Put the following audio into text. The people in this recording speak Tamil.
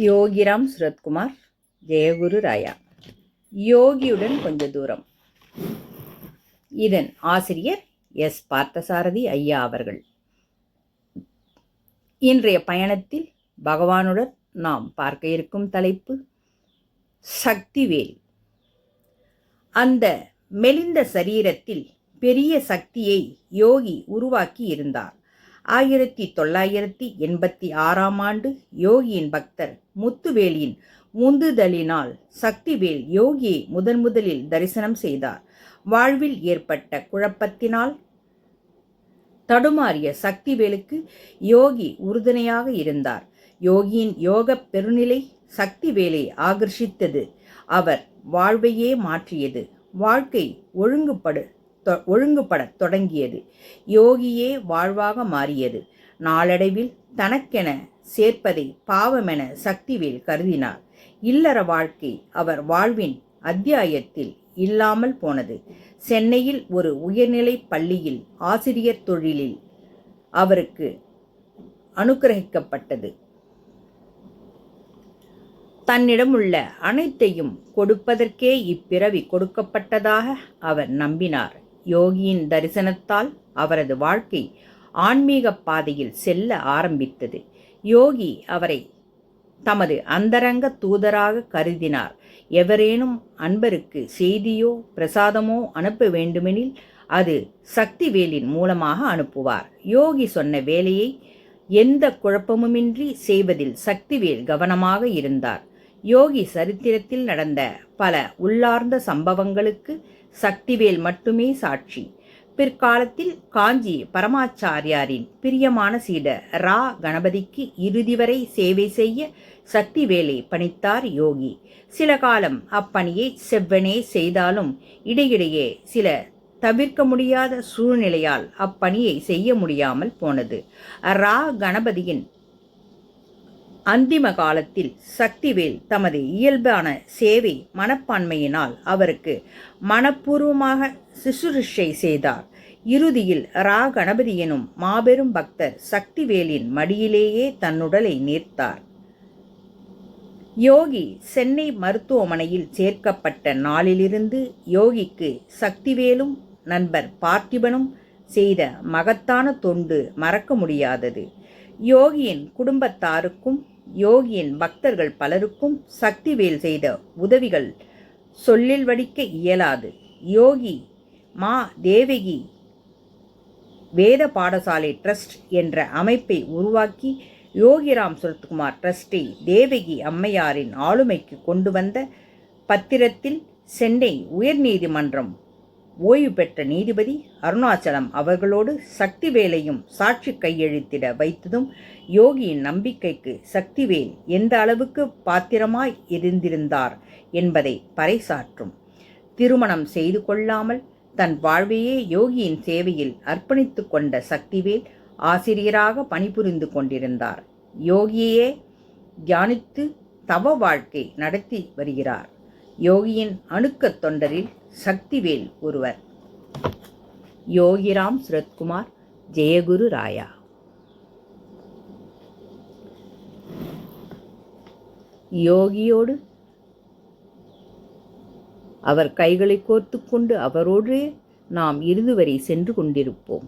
யோகிராம் சுரத்குமார், ஜெயகுரு ராயா. யோகியுடன் கொஞ்ச தூரம். இதன் ஆசிரியர் எஸ். பார்த்தசாரதி ஐயா அவர்கள். இன்றைய பயணத்தில் பகவானுடன் நாம் பார்க்க இருக்கும் தலைப்பு சக்திவேல். அந்த மெலிந்த சரீரத்தில் பெரிய சக்தியை யோகி உருவாக்கி இருந்தார். 1986 யோகியின் பக்தர் முத்துவேலின் உந்துதலினால் சக்திவேல் யோகியை முதலில் தரிசனம் செய்தார். வாழ்வில் ஏற்பட்ட குழப்பத்தினால் தடுமாறிய சக்திவேலுக்கு யோகி உறுதுணையாக இருந்தார். யோகியின் யோக பெருநிலை சக்திவேலை ஆகர்ஷித்தது. அவர் வாழ்வையே மாற்றியது. வாழ்க்கை ஒழுங்குபடத் தொடங்கியது. யோகியே வாழ்வாக மாறியது. நாளடைவில் தனக்கென சேர்ப்பதை பாவமென சக்திவேல் கருதினார். இல்லற வாழ்க்கை அவர் வாழ்வின் அத்தியாயத்தில் இல்லாமல் போனது. சென்னையில் ஒரு உயர்நிலை பள்ளியில் ஆசிரியர் தொழிலில் அவருக்கு அனுக்கிரகிக்கப்பட்டது. தன்னிடமுள்ள அனைத்தையும் கொடுப்பதற்கே இப்பிறவி கொடுக்கப்பட்டதாக அவர் நம்பினார். யோகியின் தரிசனத்தால் அவரது வாழ்க்கை ஆன்மீக பாதையில் செல்ல ஆரம்பித்தது. யோகி அவரை தமது அந்தரங்க தூதராக கருதினார். எவரேனும் அன்பருக்கு செய்தியோ பிரசாதமோ அனுப்ப வேண்டுமெனில் அது சக்திவேலின் மூலமாக அனுப்புவார். யோகி சொன்ன வேலையை எந்த குழப்பமுமின்றி செய்வதில் சக்திவேல் கவனமாக இருந்தார். யோகி சரித்திரத்தில் நடந்த பல உள்ளார்ந்த சம்பவங்களுக்கு சக்திவேல் மட்டுமே சாட்சி. பிற்காலத்தில் காஞ்சி பரமாச்சாரியாரின் பிரியமான சீடர் ரா கணபதிக்கு இறுதி வரை சேவை செய்ய சக்திவேலை பணித்தார் யோகி. சில காலம் அப்பணியை செவ்வனே செய்தாலும் இடையிடையே சில தவிர்க்க முடியாத சூழ்நிலையால் அப்பணியை செய்ய முடியாமல் போனது. ரா கணபதியின் அந்திம காலத்தில் சக்திவேல் தமது இயல்பான சேவை மனப்பான்மையினால் அவருக்கு மனப்பூர்வமாக சுசுரூஷை செய்தார். இறுதியில் ரா கணபதி எனும் மாபெரும் பக்தர் சக்திவேலின் மடியிலேயே தன்னுடலை நீர்த்தார். யோகி சென்னை மருத்துவமனையில் சேர்க்கப்பட்ட நாளிலிருந்து யோகிக்கு சக்திவேலும் நண்பர் பார்த்திபனும் செய்த மகத்தான தொண்டு மறக்க முடியாதது. யோகியின் குடும்பத்தாருக்கும் யோகியின் பக்தர்கள் பலருக்கும் சக்திவேல் செய்த உதவிகள் சொல்லில் வடிக்க இயலாது. யோகி மா தேவகி வேத பாடசாலை ட்ரஸ்ட் என்ற அமைப்பை உருவாக்கி யோகிராம் சுரத்குமார் ட்ரஸ்டை தேவகி அம்மையாரின் ஆளுமைக்கு கொண்டு வந்த பத்திரத்தில் சென்னை உயர்நீதிமன்றம் ஓய்வு பெற்ற நீதிபதி அருணாச்சலம் அவர்களோடு சக்திவேலையும் சாட்சி கையெழுத்திட வைத்ததும் யோகியின் நம்பிக்கைக்கு சக்திவேல் எந்த அளவுக்கு பாத்திரமாய் இருந்திருந்தார் என்பதை பறைசாற்றும். திருமணம் செய்து கொள்ளாமல் தன் வாழ்வையே யோகியின் சேவையில் அர்ப்பணித்து கொண்ட சக்திவேல் ஆசிரியராக பணிபுரிந்து கொண்டிருந்தார். யோகியே தியானித்து தவ வாழ்க்கை நடத்தி வருகிறார். யோகியின் அணுக்கத் தொண்டரில் சக்திவேல் ஒருவர். யோகிராம் சுரத்குமார், ஜெயகுரு ராயா. யோகியோடு அவர் கைகளை கோர்த்து கொண்டு அவரோடு நாம் இறுதி வரை சென்று கொண்டிருப்போம்.